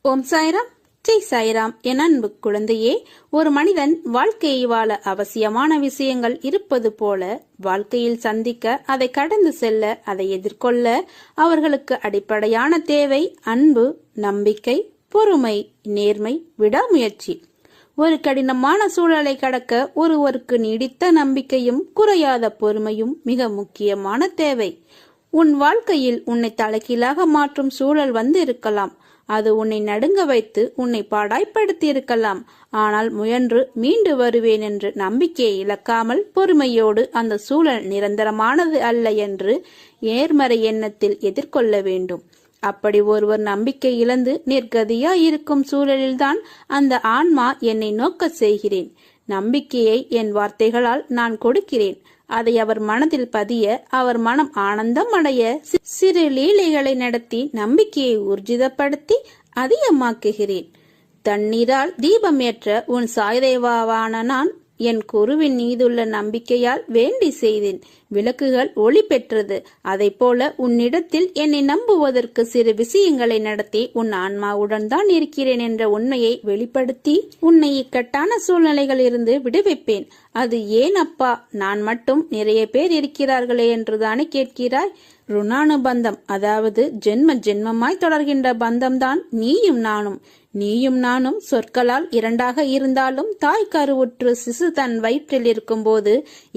ஓம் சாய்ராம், ஜெய் சாய்ராம். என் அன்பு குழந்தையே, ஒரு மனிதன் வாழ்க்கையை வாழ அவசியமான விஷயங்கள் இருப்பது போல வாழ்க்கையில் சந்திக்க, அதை கடந்து செல்ல, அதை எதிர்கொள்ள அவர்களுக்கு அடிப்படையான தேவை அன்பு, நம்பிக்கை, பொறுமை, நேர்மை, விடாமுயற்சி. ஒரு கடினமான சூழலை கடக்க ஒருவருக்கு நீடித்த நம்பிக்கையும் குறையாத பொறுமையும் மிக முக்கியமான தேவை. உன் வாழ்க்கையில் உன்னை தலைகீழாக மாற்றும் சூழல் வந்து இருக்கலாம். அது உன்னை நடுங்க வைத்து உன்னை பாடாய்ப்படுத்தி இருக்கலாம். ஆனால் முயன்று மீண்டு வருவேன் என்று நம்பிக்கையை இழக்காமல் பொறுமையோடு அந்த சூழல் நிரந்தரமானது அல்ல என்று நேர்மறை எண்ணத்தில் எதிர்கொள்ள வேண்டும். அப்படி ஒருவர் நம்பிக்கை இழந்து நிர்கதியாய் இருக்கும் சூழலில்தான் அந்த ஆன்மா என்னை நோக்க செய்கிறேன். நம்பிக்கையை என் வார்த்தைகளால் நான் கொடுக்கிறேன். அதை அவர் மனதில் பதிய, அவர் மனம் ஆனந்தம் அடைய சிறு லீலைகளை நடத்தி நம்பிக்கையை ஊர்ஜிதப்படுத்தி அதிகமாக்குகிறேன். தண்ணீரால் தீபம் ஏற்ற உன் சாய்தேவாவான நான் என் குருவின் மீதுள்ள நம்பிக்கையால் வேண்டி செய்தேன். விளக்குகள் ஒளி பெற்றது. அதை போல உன்னிடத்தில் என்னை நம்புவதற்கு சிறு விஷயங்களை நடத்தி உன் ஆன்மாவுடன் தான் இருக்கிறேன் என்ற உண்மையை வெளிப்படுத்தி உன்னை இக்கட்டான சூழ்நிலைகள் இருந்து விடுவிப்பேன். அது ஏன் அப்பா, நான் மட்டும் நிறைய பேர் இருக்கிறார்களே என்றுதானே கேட்கிறாய்? ருணானுபந்தம், அதாவது ஜென்ம ஜென்மமாய் தொடர்கின்ற பந்தம்தான் நீயும் நானும். நீயும் நானும் சொற்களால் இரண்டாக இருந்தாலும் தாய் கருவுற்று சிசு தன் வயிற்றில் இருக்கும் போது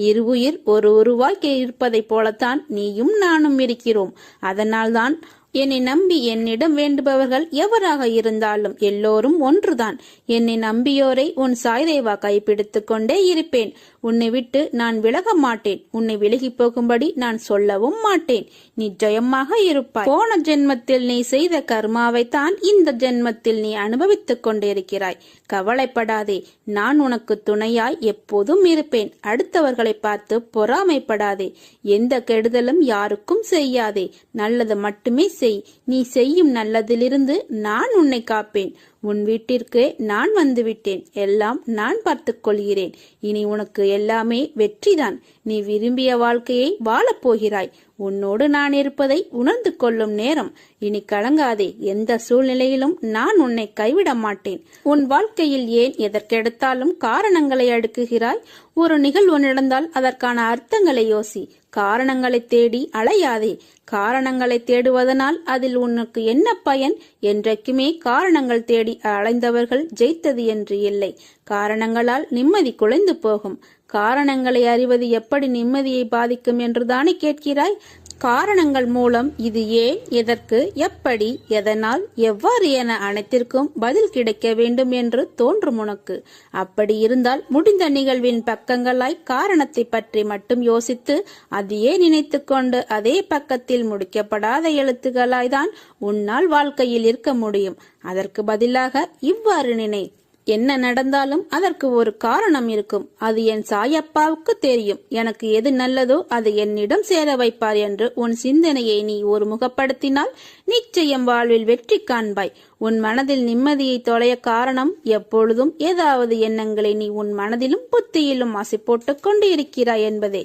இருவுயிர் ஒரு உருவாய் இருப்பதை போலத்தான் நீயும் நானும் இருக்கிறோம். அதனால்தான் என்னை நம்பி என்னிடம் வேண்டுபவர்கள் எவராக இருந்தாலும் எல்லோரும் ஒன்றுதான். என்னை நம்பியோரை உன் சாய்தேவா கைப்பிடித்து கொண்டே இருப்பேன். உன்னை விட்டு நான் விலக மாட்டேன். உன்னை விலகி போகும்படி நான் சொல்லவும் மாட்டேன். நீ ஜெயமாக இருப்பாய். போன ஜென்மத்தில் நீ செய்த கர்மாவைத்தான் இந்த ஜென்மத்தில் நீ அனுபவித்துக் கொண்டிருக்கிறாய். கவலைப்படாதே, நான் உனக்கு துணையாய் எப்போதும் இருப்பேன். அடுத்தவர்களை பார்த்து பொறாமைப்படாதே. எந்த கெடுதலும் யாருக்கும் செய்யாதே. நல்லது மட்டுமே செய். நீ செய்யும் நல்லதிலிருந்து நான் உன்னை காப்பேன். உன் வீட்டிற்கு நான் வந்துவிட்டேன். எல்லாம் நான் பார்த்துக் கொள்கிறேன். இனி உனக்கு எல்லாமே வெற்றிதான். நீ விரும்பிய வாழ்க்கையை வாழப்போகிறாய். உன்னோடு நான் இருப்பதை உணர்ந்து கொள்ளும் நேரம். இனி கலங்காதே. எந்த சூழ்நிலையிலும் நான் உன்னை கைவிட மாட்டேன். உன் வாழ்க்கையில் ஏன் எதற்கெடுத்தாலும் காரணங்களை அடுக்குகிறாய்? ஒரு நிகழ்வு நடந்தால் அதற்கான அர்த்தங்களை யோசி. காரணங்களை தேடி அலையாதே. காரணங்களை தேடுவதனால் அதில் உனக்கு என்ன பயன்? என்றைக்குமே காரணங்கள் தேடி அலைந்தவர்கள் ஜெயித்தது என்று இல்லை. காரணங்களால் நிம்மதி குலைந்து போகும். காரணங்களை அறிவது எப்படி நிம்மதியை பாதிக்கும் என்றுதானே கேட்கிறாய்? காரணங்கள் மூலம் இது ஏன், எதற்கு, எப்படி, எதனால், எவ்வாறு என அனைத்திற்கும் பதில் கிடைக்க வேண்டும் என்று தோன்றும் உனக்கு. அப்படி இருந்தால் முடிந்த நிகழ்வின் பக்கங்களாய் காரணத்தை பற்றி மட்டும் யோசித்து அதையே நினைத்து கொண்டு அதே பக்கத்தில் முடிக்கப்படாத எழுத்துக்களாய்தான் உன்னால் வாழ்க்கையில் இருக்க முடியும். அதற்கு பதிலாக இவ்வாறு நினை. என்ன நடந்தாலும் அதற்கு ஒரு காரணம் இருக்கும். அது என் சாயப்பாவுக்கு தெரியும். எனக்கு எது நல்லதோ அது என்னிடம் சேர வைப்பார் என்று உன் சிந்தனையை நீ ஒருமுகப்படுத்தினால் நிச்சயம் வாழ்வில் வெற்றி காண்பாய். உன் மனதில் நிம்மதியை தொலைய காரணம் எப்பொழுதும் ஏதாவது எண்ணங்களை நீ உன் மனதிலும் புத்தியிலும் ஆசை போட்டுக் கொண்டு இருக்கிறாய் என்பதே.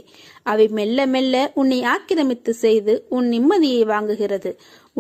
அவை மெல்ல மெல்ல உன்னை ஆக்கிரமித்து செய்து உன் நிம்மதியை வாங்குகிறது.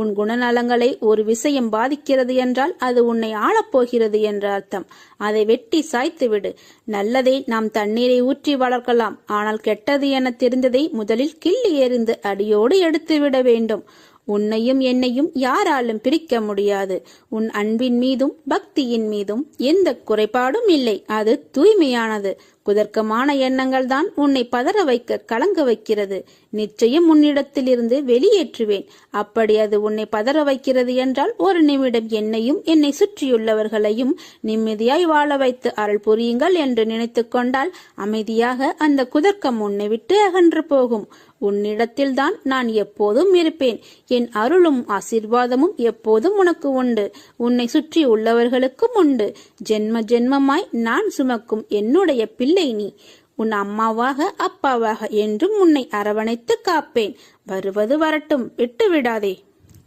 உன் குணநலங்களை ஒரு விஷயம் பாதிக்கிறது என்றால் அது உன்னை ஆளப்போகிறது என்ற அர்த்தம். அதை வெட்டி சாய்த்து விடு. நல்லதை நாம் தண்ணீரை ஊற்றி வளர்க்கலாம். ஆனால் கெட்டது என தெரிந்ததை முதலில் கிள்ளி எறிந்து அடியோடு எடுத்து விட வேண்டும். உன்னையும் என்னையும் யாராலும் பிரிக்க முடியாது. உன் அன்பின் மீதும் பக்தியின் மீதும் எந்த குறைபாடும் இல்லை. அது தூய்மையானது. குதர்க்கமான எண்ணங்கள் தான் உன்னை பதற வைக்க, கலங்க வைக்கிறது. நிச்சயம் உன்னிடத்தில் இருந்து வெளியேற்றுவேன். அப்படி அது உன்னை பதற வைக்கிறது என்றால் ஒரு நிமிடம் என்னையும் என்னை சுற்றியுள்ளவர்களையும் நிம்மதியாய் வாழ வைத்து அருள் புரியுங்கள் என்று நினைத்து கொண்டால் அமைதியாக அந்த குதர்க்கம் உன்னை விட்டு அகன்று போகும். உன்னிடத்தில் தான் நான் எப்போதும் இருப்பேன். என் அருளும் ஆசீர்வாதமும் எப்போதும் உனக்கு உண்டு. உன்னை சுற்றி உள்ளவர்களுக்கும் உண்டு. ஜென்ம ஜென்மமாய் நான் சுமக்கும் என்னுடைய பிள்ளை நீ. உன் அம்மாவாக அப்பாவாக என்றும் உன்னை அரவணைத்து காப்பேன். வருவது வரட்டும், விட்டு விடாதே.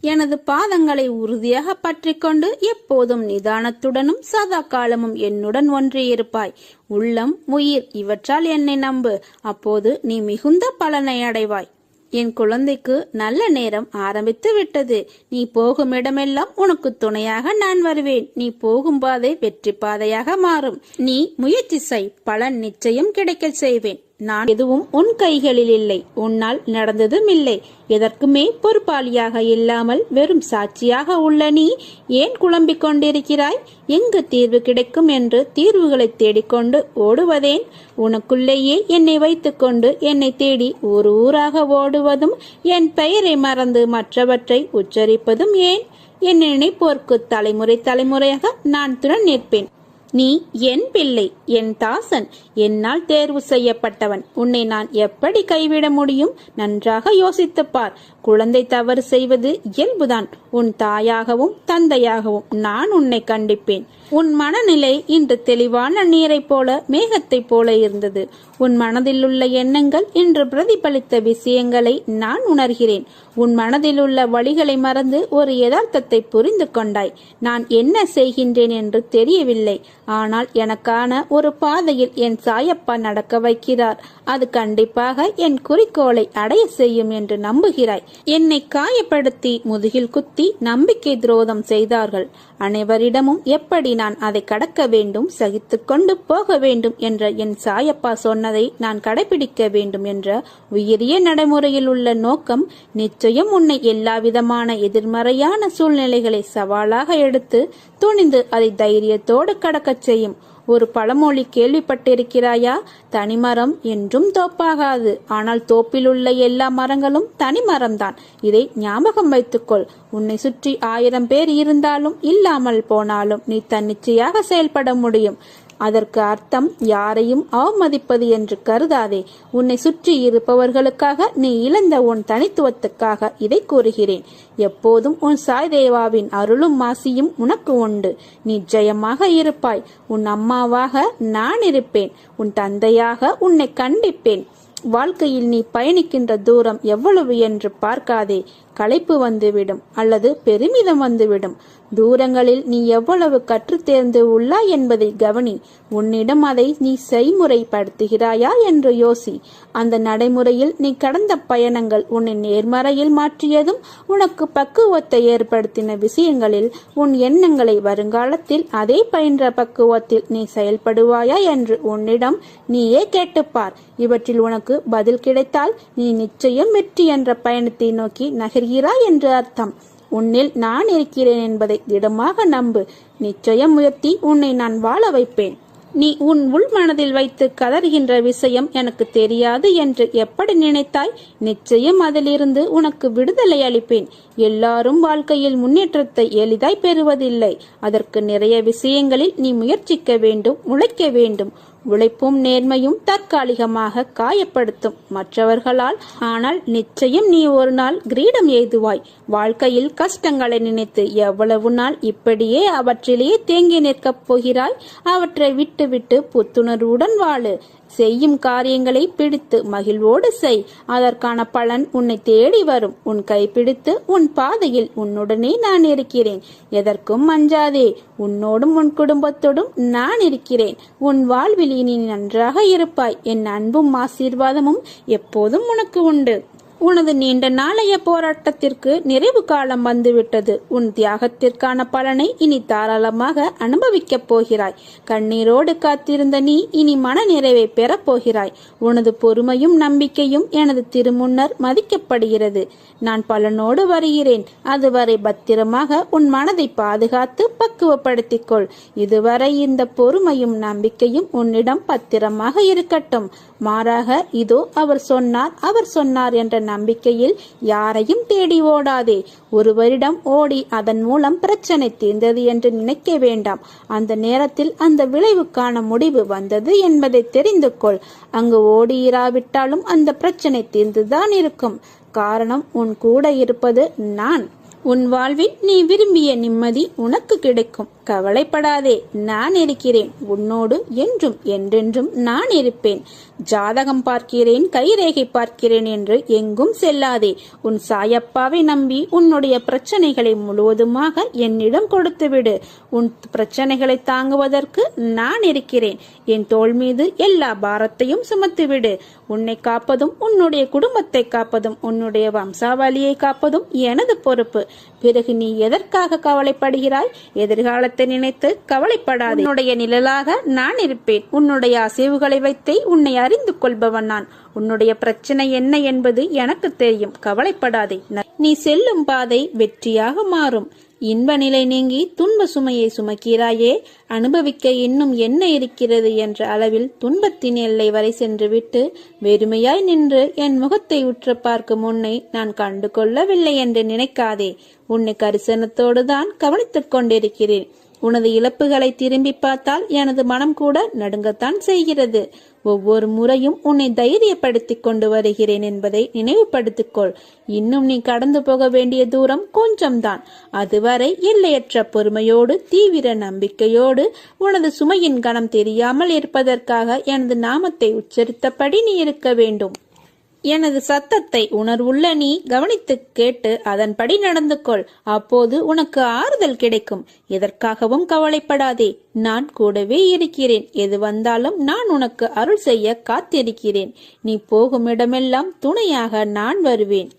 எனது பாதங்களை உறுதியாக பற்றி கொண்டு எப்போதும் நிதானத்துடனும் சதா காலமும் என்னுடன் ஒன்றியிருப்பாய். உள்ளம், உயிர் இவற்றால் என்னை நம்பு. அப்போது நீ மிகுந்த பலனை அடைவாய். என் குழந்தைக்கு நல்ல நேரம் ஆரம்பித்து விட்டது. நீ போகும் இடமெல்லாம் உனக்கு துணையாக நான் வருவேன். நீ போகும் பாதை வெற்றி பாதையாக மாறும். நீ முயற்சி செய், பலன் நிச்சயம் கிடைக்க செய்வேன். நான் எதுவும் உன் கைகளில் இல்லை, உன்னால் நடந்ததும் இல்லை. எதற்குமே பொறுப்பாளியாக இல்லாமல் வெறும் சாட்சியாக உள்ள நீ ஏன் குழம்பிக் கொண்டிருக்கிறாய்? எங்கு தீர்வு கிடைக்கும் என்று தீர்வுகளை தேடிக்கொண்டு ஓடுவதேன்? உனக்குள்ளேயே என்னை வைத்துக்கொண்டு என்னை தேடி ஊர் ஊராக ஓடுவதும், என் பெயரை மறந்து மற்றவற்றை உச்சரிப்பதும் ஏன்? என் நினைப்போர்க்கு தலைமுறை தலைமுறையாக நான் துணை நிற்பேன். நீ என் பிள்ளை, என் தாசன், என்னால் தேர்வு செய்யப்பட்டவன். உன்னை நான் எப்படி கைவிட முடியும்? நன்றாக யோசித்துப் பார். குழந்தை தவறு செய்வது இயல்புதான். உன் தாயாகவும் தந்தையாகவும் நான் உன்னை கண்டிப்பேன். உன் மனநிலை இன்று தெளிவான நீரை போல மேகத்தை போல இருந்தது. உன் மனதில் உள்ள எண்ணங்கள் இன்று பிரதிபலித்த விஷயங்களை நான் உணர்கிறேன். உன் மனதில் உள்ள வழிகளை மறந்து ஒரு யதார்த்தத்தை புரிந்து கொண்டாய். நான் என்ன செய்கின்றேன் என்று தெரியவில்லை. ஆனால் எனக்கான ஒரு பாதையில் என் சாயப்பா நடக்க வைக்கிறார். அது கண்டிப்பாக என் குறிக்கோளை அடைய செய்யும் என்று நம்புகிறாய். என்னை காயப்படுத்தி முதுகில் குத்தி நம்பிக்கை துரோகம் செய்தார்கள். அனைவரிடமும் எப்படி நான் அதை கடக்க வேண்டும், சகித்துக்கொண்டு போக வேண்டும் என்ற என் சாயப்பா சொன்னதை நான் கடைபிடிக்க வேண்டும் என்ற உயரிய நடைமுறையில் உள்ள நோக்கம் நிச்சயம் உன்னை எல்லாவிதமான எதிர்மறையான சூழ்நிலைகளை சவாலாக எடுத்து துணிந்து அதை தைரியத்தோடு கடக்கச் செய்யும். ஒரு பழமொழி கேள்விப்பட்டிருக்கிறாயா? தனிமரம் என்றும் தோப்பாகாது. ஆனால் தோப்பில் உள்ள எல்லா மரங்களும் தனிமரம்தான். இதை ஞாபகம் வைத்துக்கொள். உன்னை சுற்றி 1000 பேர் இருந்தாலும் இல்லாமல் போனாலும் நீ தன்னிச்சையாக செயல்பட முடியும். அதற்கு அர்த்தம் யாரையும் அவமதிப்பது என்று கருதாதே. உன்னை சுற்றி இருப்பவர்களுக்காக நீ இழந்த உன் தனித்துவத்துக்காக இதை கூறுகிறேன். எப்போதும் உன் சாய் தேவாவின் அருளும் ஆசியும் உனக்கு உண்டு. நீ ஜெயமாக இருப்பாய். உன் அம்மாவாக நான் இருப்பேன். உன் தந்தையாக உன்னை கண்டிப்பேன். வாழ்க்கையில் நீ பயணிக்கின்ற தூரம் எவ்வளவு என்று பார்க்காதே. களைப்பு வந்துவிடும் அல்லது பெருமிதம் வந்துவிடும். தூரங்களில் நீ எவ்வளவு கற்று தேர்ந்து உள்ளாய் என்பதை கவனி. உன்னிடம் அதை நீ செய்முறைப்படுத்துகிறாயா என்று யோசி. அந்த நடைமுறையில் நீ கடந்த பயணங்கள் உன்னை நேர்மறையில் மாற்றியதும், உனக்கு பக்குவத்தை ஏற்படுத்தின விஷயங்களில் உன் எண்ணங்களை வருங்காலத்தில் அதே பயின்ற பக்குவத்தில் நீ செயல்படுவாயா என்று உன்னிடம் நீயே கேட்டுப்பார். இவற்றில் உனக்கு பதில் கிடைத்தால் நீ நிச்சயம் வெற்றி என்ற பயணத்தை நோக்கி நகர்கிறாய் என்று அர்த்தம். உன்னில் நான் இருக்கிறேன் என்பதை திடமாக நம்பு. நிச்சயம் உயர்த்தி உன்னை நான் வாழ வைப்பேன். நீ உன் உள் மனதில் வைத்து கதறுகின்ற விஷயம் எனக்கு தெரியாது என்று எப்படி நினைத்தாய்? நிச்சயம் அதிலிருந்து உனக்கு விடுதலை அளிப்பேன். எல்லாரும் வாழ்க்கையில் முன்னேற்றத்தை எளிதாய் பெறுவதில்லை. அதற்கு நிறைய விஷயங்களில் நீ முயற்சிக்க வேண்டும், உழைக்க வேண்டும். உழைப்பும் நேர்மையும் தற்காலிகமாக காயப்படுத்தும் மற்றவர்களால். ஆனால் நிச்சயம் நீ ஒரு நாள் கிரீடம் எய்துவாய். வாழ்க்கையில் கஷ்டங்களை நினைத்து எவ்வளவு நாள் இப்படியே அவற்றிலேயே தேங்கி நிற்கப் போகிறாய்? அவற்றை விட்டுவிட்டு புத்துணர்வுடன் வாழு. செய்யும் காரியங்களை பிடித்து மகிழ்வோடு செய். அதற்கான பலன் உன்னை தேடி வரும். உன் கைப்பிடித்து உன் பாதையில் உன்னுடனே நான் இருக்கிறேன். எதற்கும் அஞ்சாதே. உன்னோடும் உன் குடும்பத்தோடும் நான் இருக்கிறேன். உன் வாழ்வில் இனி நன்றாக இருப்பாய். என் அன்பும் ஆசீர்வாதமும் எப்போதும் உனக்கு உண்டு. உனது நீண்ட நாளைய போராட்டத்திற்கு நிறைவு காலம் வந்துவிட்டது. உன் தியாகத்திற்கான பலனை இனி தாராளமாக அனுபவிக்கப் போகிறாய். கண்ணீரோடு காத்திருந்த நீ இனி மன நிறைவை பெறப் போகிறாய். உனது பொறுமையும் நம்பிக்கையும் எனது திருமுன்னர் மதிக்கப்படுகிறது. நான் பலனோடு வருகிறேன். அதுவரை பத்திரமாக உன் மனதை பாதுகாத்து பக்குவப்படுத்திக்கொள். இதுவரை இந்த பொறுமையும் நம்பிக்கையும் உன்னிடம் பத்திரமாக இருக்கட்டும். மாறாக இதோ அவர் சொன்னார் என்ற நம்பிக்கையில் யாரையும் தேடி ஓடாதே. ஒருவரிடம் ஓடி அதன் மூலம் பிரச்சனை தீர்ந்தது என்று நினைக்க வேண்டாம். அந்த நேரத்தில் அந்த விளைவுக்கான முடிவு வந்தது என்பதை தெரிந்து கொள். அங்கு ஓடியிராவிட்டாலும் அந்த பிரச்சனை தீர்ந்துதான் இருக்கும். காரணம் உன் கூட இருப்பது நான். உன் வாழ்வில் நீ விரும்பிய நிம்மதி உனக்கு கிடைக்கும். கவலைப்படாதே, நான் இருக்கிறேன். உன்னோடு என்றும் என்றென்றும் நான் இருப்பேன். ஜாதகம் பார்க்கிறேன், கைரேகை பார்க்கிறேன் என்று எங்கும் செல்லாதே. உன் சாயப்பாவை நம்பி உன்னுடைய பிரச்சனைகளை முழுவதுமாக என்னிடம் கொடுத்துவிடு. உன் பிரச்சனைகளை தாங்குவதற்கு நான் இருக்கிறேன். என் தோள் மீது எல்லா பாரத்தையும் சுமத்துவிடு. உன்னை காப்பதும் உன்னுடைய குடும்பத்தை காப்பதும் உன்னுடைய வம்சாவளியை காப்பதும் எனது பொறுப்பு. பிறகு நீ எதற்காக கவலைப்படுகிறாய்? எதிர்காலத்தை நினைத்து கவலைப்படாதே. உன்னுடைய நிழலாக நான் இருப்பேன். உன்னுடைய அசைவுகளை வைத்தே உன்னை அறிந்து கொள்பவன் நான். உன்னுடைய பிரச்சனை என்ன என்பது எனக்கு தெரியும். கவலைப்படாதே. நீ செல்லும் பாதை வெற்றியாக மாறும். இன்ப நிலை நீங்கி துன்ப சுமையை சுமக்கிறாயே, அனுபவிக்க இன்னும் என்ன இருக்கிறது என்ற அளவில் துன்பத்தின் எல்லை வரை சென்றுவிட்டு வெறுமையாய் நின்று என் முகத்தை உற்று பார்க்கும் உன்னை நான் கண்டு கொள்ளவில்லை என்று நினைக்காதே. உன்னை கரிசனத்தோடு தான் கவனித்துக் கொண்டிருக்கிறேன். உனது இழப்புகளை திரும்பி பார்த்தால் எனது மனம் கூட நடுங்கத்தான் செய்கிறது. ஒவ்வொரு முறையும் உன்னை தைரியப்படுத்திக் கொண்டு வருகிறேன் என்பதை நினைவுபடுத்திக்கொள். இன்னும் நீ கடந்து போக வேண்டிய தூரம் கொஞ்சம்தான். அதுவரை எல்லையற்ற பொறுமையோடு தீவிர நம்பிக்கையோடு உனது சுமையின் கணம் தெரியாமல் இருப்பதற்காக எனது நாமத்தை உச்சரித்தபடி நீ இருக்க வேண்டும். எனது சத்தத்தை உணர்வுள்ள நீ கவனித்து கேட்டு அதன்படி நடந்து கொள். அப்போது உனக்கு ஆறுதல் கிடைக்கும். எதற்காகவும் கவலைப்படாதே. நான் கூடவே இருக்கிறேன். எது வந்தாலும் நான் உனக்கு அருள் செய்ய காத்திருக்கிறேன். நீ போகும் இடமெல்லாம் துணையாக நான் வருவேன்.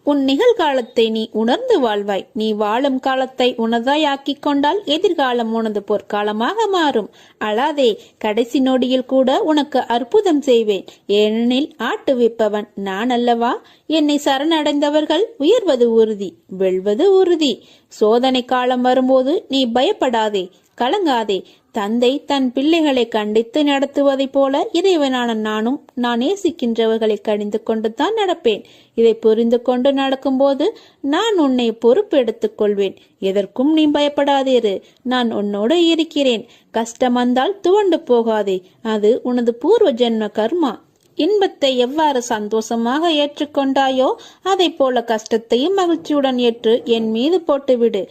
உன் நிகழ்காலத்தை நீ உணர்ந்து வாழ்வாய். நீ வாழும் காலத்தை உனதாய் ஆக்கிக் கொண்டால் எதிர்காலம் உனது பொற்காலமாக மாறும். அழாதே. கடைசி நொடியில் கூட உனக்கு அற்புதம் செய்வேன். ஏனெனில் ஆட்டுவிப்பவன் நான் அல்லவா? என்னை சரணடைந்தவர்கள் உயர்வது உறுதி, வெல்வது உறுதி. சோதனை காலம் வரும்போது நீ பயப்படாதே, கலங்காதே. தந்தை தன் பிள்ளைகளை கண்டித்து நடத்துவதை போல இறைவனான நானும் நான் நேசிக்கின்றவர்களை கடிந்து கொண்டுதான் நடப்பேன். இதை புரிந்து கொண்டு நடக்கும்போது நான் உன்னை பொறுப்பு எடுத்துக் கொள்வேன். எதற்கும் நீ பயப்படாதேரு. நான் உன்னோடு இருக்கிறேன். கஷ்டம் வந்தால் துவண்டு போகாதே. அது உனது பூர்வ ஜென்ம கர்மா. இன்பத்தை எவ்வாறு சந்தோஷமாக ஏற்றுக்கொண்டாயோ அதை போல கஷ்டத்தையும் மகிழ்ச்சியுடன் ஏற்று என் மீது போட்டுவிடு.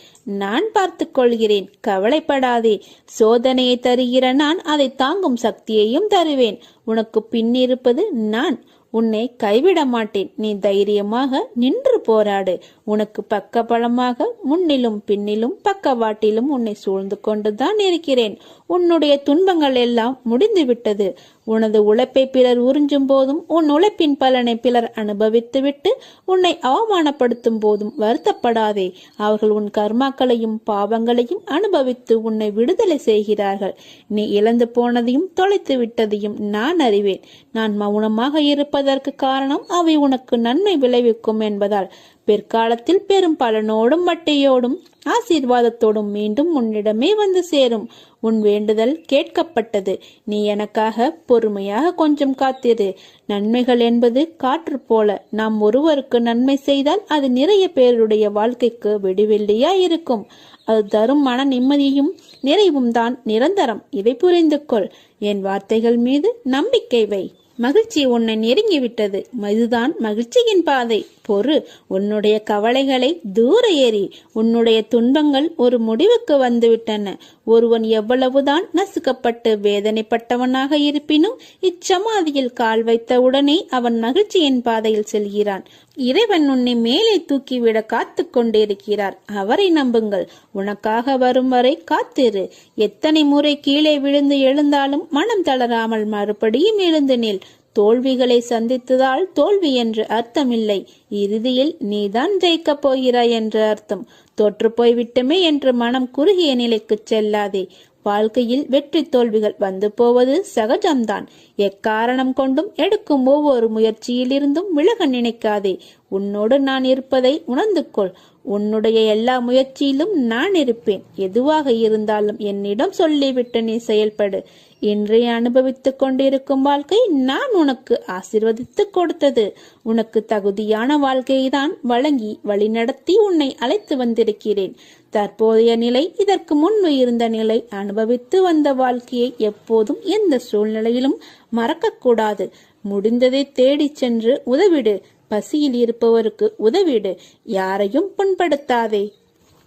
நான் பார்த்து கொள்கிறேன். கவலைப்படாதே. சோதனையை தருகிற நான் அதை தாங்கும் சக்தியையும் தருவேன். உனக்கு பின்னிருப்பது நான். உன்னை கைவிட மாட்டேன். நீ தைரியமாக நின்று போராடு. உனக்கு பக்க பலமாக முன்னிலும் பின்னிலும் பக்கவாட்டிலும் உன்னை சூழ்ந்து கொண்டுதான் இருக்கிறேன். உன்னுடைய துன்பங்கள் எல்லாம் முடிந்து விட்டது. உனது உழைப்பை பிறர் உறிஞ்சும் போதும் உன் உழைப்பின் பலனை பிறர் அனுபவித்து விட்டு உன்னை அவமானப்படுத்தும் போதும் வருத்தப்படாதே. அவர்கள் உன் கர்மாக்களையும் பாவங்களையும் அனுபவித்து உன்னை விடுதலை செய்கிறார்கள். நீ இழந்து போனதையும் தொலைத்து விட்டதையும் நான் அறிவேன். நான் மௌனமாக இருப்பதற்கு காரணம் அவை உனக்கு நன்மை விளைவிக்கும் என்பதால். பிற்காலத்தில் பெரும் பலனோடும் வட்டியோடும் ஆசீர்வாதத்தோடும் மீண்டும் உன்னிடமே வந்து சேரும். உன் வேண்டுதல் கேட்கப்பட்டது. நீ எனக்காக பொறுமையாக கொஞ்சம் காத்திரு. நன்மைகள் என்பது காற்று போல. நாம் ஒருவருக்கு நன்மை செய்தால் அது நிறைய பேருடைய வாழ்க்கைக்கு வெடிவெள்ளியா இருக்கும். அது தரும் மன நிம்மதியும் நிறைவும் தான் நிரந்தரம். இதை புரிந்து கொள். என் வார்த்தைகள் மீது நம்பிக்கை வை. மகிழ்ச்சி உன்னை நெருங்கிவிட்டது. இதுதான் மகிழ்ச்சியின் பாதை. பொறு. உன்னுடைய கவலைகளை தூர ஏறி. உன்னுடைய துன்பங்கள் ஒரு முடிவுக்கு வந்துவிட்டன. ஒருவன் எவ்வளவுதான் நசுக்கப்பட்டு வேதனைப்பட்டவனாக இருப்பினும் இச்சமாதியில் கால் வைத்த உடனே அவன் மகிழ்ச்சியின் பாதையில் செல்கிறான். இறைவன் உன்னை மேலே தூக்கிவிட காத்து கொண்டிருக்கிறார். அவரை நம்புங்கள். உனக்காக வரும் வரை காத்திரு. எத்தனை முறை கீழே விழுந்து எழுந்தாலும் மனம் தளராமல் மறுபடியும் எழுந்து நில். தோல்விகளை சந்தித்ததால் தோல்வி என்று அர்த்தமில்லை. இறுதியில் நீதான் ஜெயிக்கப் போகிறாய் என்று அர்த்தம். தோற்று போய்விட்டுமே என்று மனம் குறுகிய நிலைக்கு செல்லாதே. வாழ்க்கையில் வெற்றி தோல்விகள் வந்து போவது சகஜம்தான். எக்காரணம் கொண்டும் எடுக்கும் ஒவ்வொரு முயற்சியிலிருந்தும் விலக நினைக்காதே. உன்னோடு நான் இருப்பதை உணர்ந்து கொள். உன்னுடைய எல்லா முயற்சியிலும் நான் இருப்பேன். எதுவாக இருந்தாலும் என்னிடம் சொல்லிவிட்டு நீ செயல்படு. இன்றைய அனுபவித்துக் கொண்டிருக்கும் வாழ்க்கை நான் உனக்கு ஆசீர்வதித்து கொடுத்தது. உனக்கு தகுதியான வாழ்க்கையை தான் வழங்கி வழிநடத்தி உன்னை அழைத்து வந்திருக்கிறேன். தற்போதைய நிலை இதற்கு முன்பு இருந்த நிலை. அனுபவித்து வந்த வாழ்க்கையை எப்போதும் எந்த சூழ்நிலையிலும் மறக்கக்கூடாது. முடிந்ததை தேடி சென்று உதவிடு. பசியில் இருப்பவருக்கு உதவிடு. யாரையும் புண்படுத்தாதே.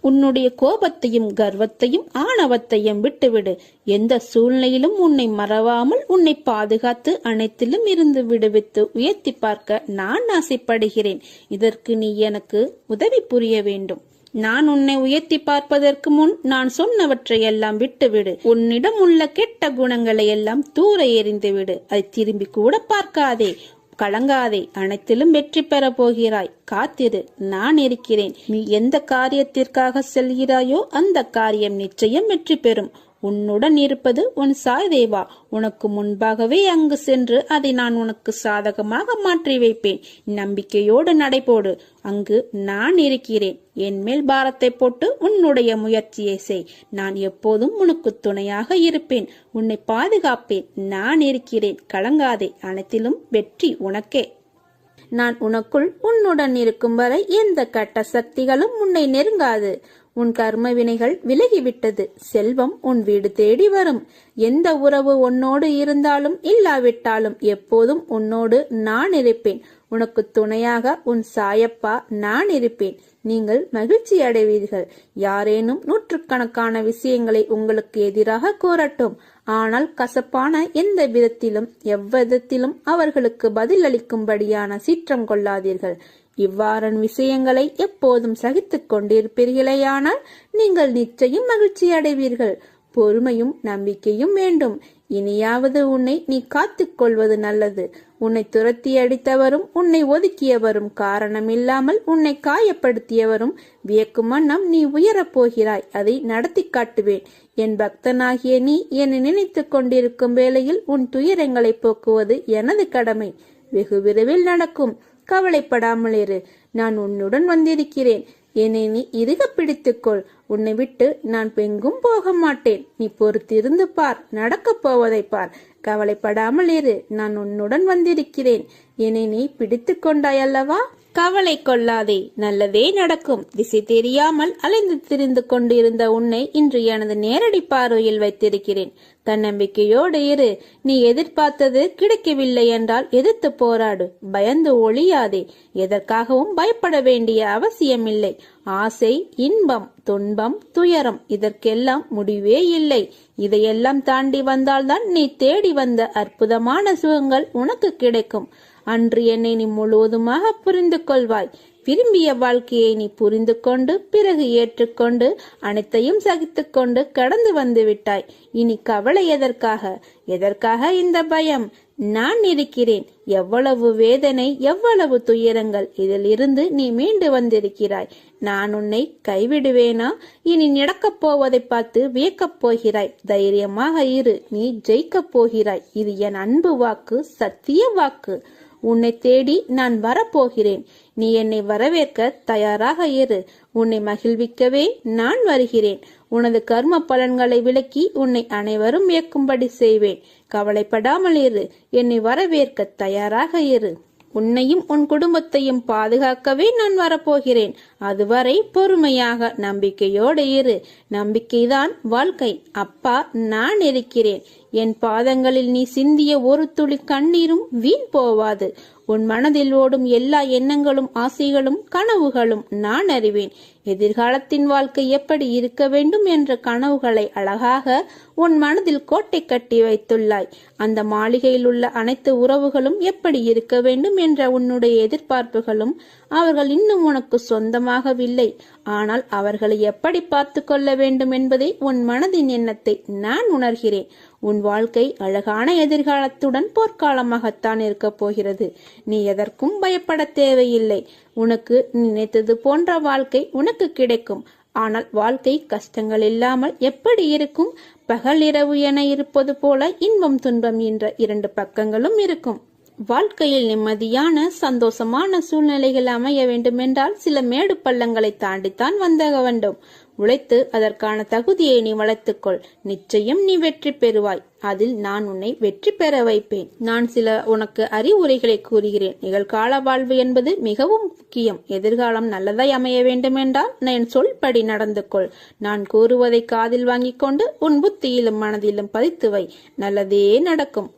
உன்னுடைய கோபத்தையும் கர்வத்தையும் ஆணவத்தையும் விட்டுவிடு. எந்த சூழ்நிலையிலும் உன்னை மறவாமல் உன்னை பாதுகாத்து அனைத்திலும் இருந்து விடுவித்து உயர்த்தி பார்க்க நான் ஆசைப்படுகிறேன். இதற்கு நீ எனக்கு உதவி புரிய வேண்டும். நான் உன்னை உயர்த்தி பார்ப்பதற்கு முன் நான் சொன்னவற்றை எல்லாம் விட்டுவிடு. உன்னிடம் உள்ள கெட்ட குணங்களை எல்லாம் தூர எறிந்துவிடு. அதை திரும்பி கூட பார்க்காதே. கலங்காதே. அனைத்திலும் வெற்றி பெற போகிறாய். காத்திரு, நான் இருக்கிறேன். நீ எந்த காரியத்திற்காக செல்கிறாயோ அந்த காரியம் நிச்சயம் வெற்றி பெறும். உன்னுடன் இருப்பது உன் சாய்தேவா. உனக்கு முன்பாகவே அங்கு சென்று அதை நான் உனக்கு சாதகமாக மாற்றி வைப்பேன். நம்பிக்கையோடு நடைபோடு. அங்கு நான் இருக்கிறேன். என் மேல் பாரத்தை போட்டு உன்னுடைய முயற்சியை செய். நான் எப்போதும் உனக்கு துணையாக இருப்பேன். உன்னை பாதுகாப்பேன். நான் இருக்கிறேன். கலங்காதே. அனைத்திலும் வெற்றி உனக்கே. நான் உனக்குள் உன்னுடன் இருக்கும் வரை எந்த கட்ட சக்திகளும் உன்னை நெருங்காது. உன் கர்ம வினைகள் விலகிவிட்டது. செல்வம் உன் வீடு தேடி வரும். எந்த உறவு உன்னோடு இருந்தாலும் இல்லாவிட்டாலும் எப்போதும் உன்னோடு நான் இருப்பேன். உனக்கு துணையாக உன் சாயப்பா நான் இருப்பேன். நீங்கள் மகிழ்ச்சி அடைவீர்கள். யாரேனும் நூற்றுக்கணக்கான விஷயங்களை உங்களுக்கு எதிராக கூறட்டும். ஆனால் கசப்பான எந்த விதத்திலும் எவ்விதத்திலும் அவர்களுக்கு பதிலளிக்கும்படியான சீற்றம் கொள்ளாதீர்கள். இவ்வாறான விஷயங்களை எப்போதும் சகித்துக் கொண்டிருப்பீர்களேயானால் நீங்கள் நிச்சயம் மகிழ்ச்சி அடைவீர்கள். பொறுமையும் நம்பிக்கையும் வேண்டும். இனியாவது உன்னை நீ காத்துக் கொள்வது நல்லது. உன்னை துரத்தி அடித்தவரும் உன்னை ஒதுக்கியவரும் காரணமில்லாமல் உன்னை காயப்படுத்தியவரும் வியக்கும் வண்ணம் நீ உயரப் போகிறாய். அதை நடத்தி காட்டுவேன். என் பக்தனாகிய நீ என்னை நினைத்து கொண்டிருக்கும் வேளையில் உன் துயரங்களை போக்குவது எனது கடமை. வெகு விரைவில் நடக்கும். கவலைப்படாமல் இரு. நான் உன்னுடன் வந்திருக்கிறேன். என்னை நீ இறுக பிடித்துக்கொள். உன்னை விட்டு நான் எங்கும் போக மாட்டேன். நீ பொறுத்திருந்து பார். நடக்கப் போவதை பார். கவலைப்படாமல் இரு. நான் உன்னுடன் வந்திருக்கிறேன். என்னை நீ பிடித்து கொண்டாய் அல்லவா? கவலை கொள்ளாதே. நல்லதே நடக்கும். திசை தெரியாமல் அலைந்து திரிந்து கொண்டிருந்த உன்னை இன்று எனது நேரடி பார்வையில் வைத்திருக்கிறேன். தன்னம்பிக்கையோடு இரு. நீ எதிர்பார்த்தது கிடைக்கவில்லை என்றால் எதிர்த்து போராடு. பயந்து ஒளியாதே. எதற்காகவும் பயப்பட வேண்டிய அவசியமில்லை. ஆசை, இன்பம், துன்பம், துயரம் இதற்கெல்லாம் முடிவே இல்லை. இதையெல்லாம் தாண்டி வந்தால்தான் நீ தேடி வந்த அற்புதமான சுகங்கள் உனக்கு கிடைக்கும். அன்று என்னை நீ முழுவதுமாக புரிந்து கொள்வாய். விரும்பிய வாழ்க்கையை நீ புரிந்து கொண்டு பிறகு ஏற்றுக்கொண்டு அனைத்தையும் சகித்துக் கொண்டு கடந்து வந்து விட்டாய். இனி கவலை எதற்காக? எதற்காக இந்த பயம்? நான் இருக்கிறேன். எவ்வளவு வேதனை, எவ்வளவு துயரங்கள். இதில் இருந்து நீ மீண்டு வந்திருக்கிறாய். நான் உன்னை கைவிடுவேனா? இனி நடக்கப் போவதை பார்த்து வியக்கப் போகிறாய். தைரியமாக இரு. நீ ஜெயிக்கப் போகிறாய். இது என் அன்பு வாக்கு, சத்திய வாக்கு. உன்னை தேடி நான் வரப்போகிறேன். நீ என்னை வரவேற்க தயாராக இரு. உன்னை மகிழ்விக்கவே நான் வருகிறேன். உனது கர்ம பலன்களை விலக்கி உன்னை அனைவரும் வியக்கும்படி செய்வேன். கவலைப்படாமல் இரு. என்னை வரவேற்க தயாராக இரு. உன்னையும் உன் குடும்பத்தையும் பாதுகாக்கவே நான் வரப்போகிறேன். அதுவரை பொறுமையாக நம்பிக்கையோடு இரு. நம்பிக்கைதான் வாழ்க்கை. அப்பா நான் இருக்கிறேன். என் பாதங்களில் நீ சிந்திய ஒரு துளி கண்ணீரும் வீண் போவாது. உன் மனதில் ஓடும் எல்லா எண்ணங்களும் ஆசைகளும் கனவுகளும் நான் அறிவேன். எதிர்காலத்தின் வாழ்க்கை எப்படி இருக்க வேண்டும் என்ற கனவுகளை அழகாக உன் மனதில் கோட்டை கட்டி வைத்துள்ளாய். அந்த மாளிகையில் உள்ள அனைத்து உறவுகளும் எப்படி இருக்க வேண்டும் என்ற உன்னுடைய எதிர்பார்ப்புகளும் அவர்கள் இன்னும் உனக்கு சொந்தமாகவில்லை. ஆனால் அவர்களை எப்படி பார்த்து கொள்ள வேண்டும் என்பதை உன் மனதின் எண்ணத்தை நான் உணர்கிறேன். உன் வாழ்க்கை அழகான எதிர்காலத்துடன் போர்க்காலமாகத்தான் இருக்க போகிறது. நீ எதற்கும் பயப்பட தேவையில்லை. உனக்கு நினைத்தது போன்ற வாழ்க்கை உனக்கு கிடைக்கும். ஆனால் வாழ்க்கை கஷ்டங்கள் இல்லாமல் எப்படி இருக்கும்? பகல் இரவு என இருப்பது போல இன்பம் துன்பம் என்ற இரண்டு பக்கங்களும் இருக்கும். வாழ்க்கையில் நிம்மதியான சந்தோஷமான சூழ்நிலைகள் அமைய வேண்டுமென்றால் சில மேடு பள்ளங்களை தாண்டித்தான் வந்தாக வேண்டும். உழைத்து அதற்கான தகுதியை நீ வளர்த்துக்கொள். நிச்சயம் நீ வெற்றி பெறுவாய். அதில் நான் உன்னை வெற்றி பெற வைப்பேன். நான் சில உனக்கு அறிவுரைகளை கூறுகிறேன். நிகழ்கால வாழ்வு என்பது மிகவும் முக்கியம். எதிர்காலம் நல்லதாய் அமைய வேண்டுமென்றால் என் சொல்படி நடந்து கொள். நான் கூறுவதை காதில் வாங்கிக் கொண்டு உன் புத்தியிலும் மனதிலும் பதித்து வை. நல்லதே நடக்கும்.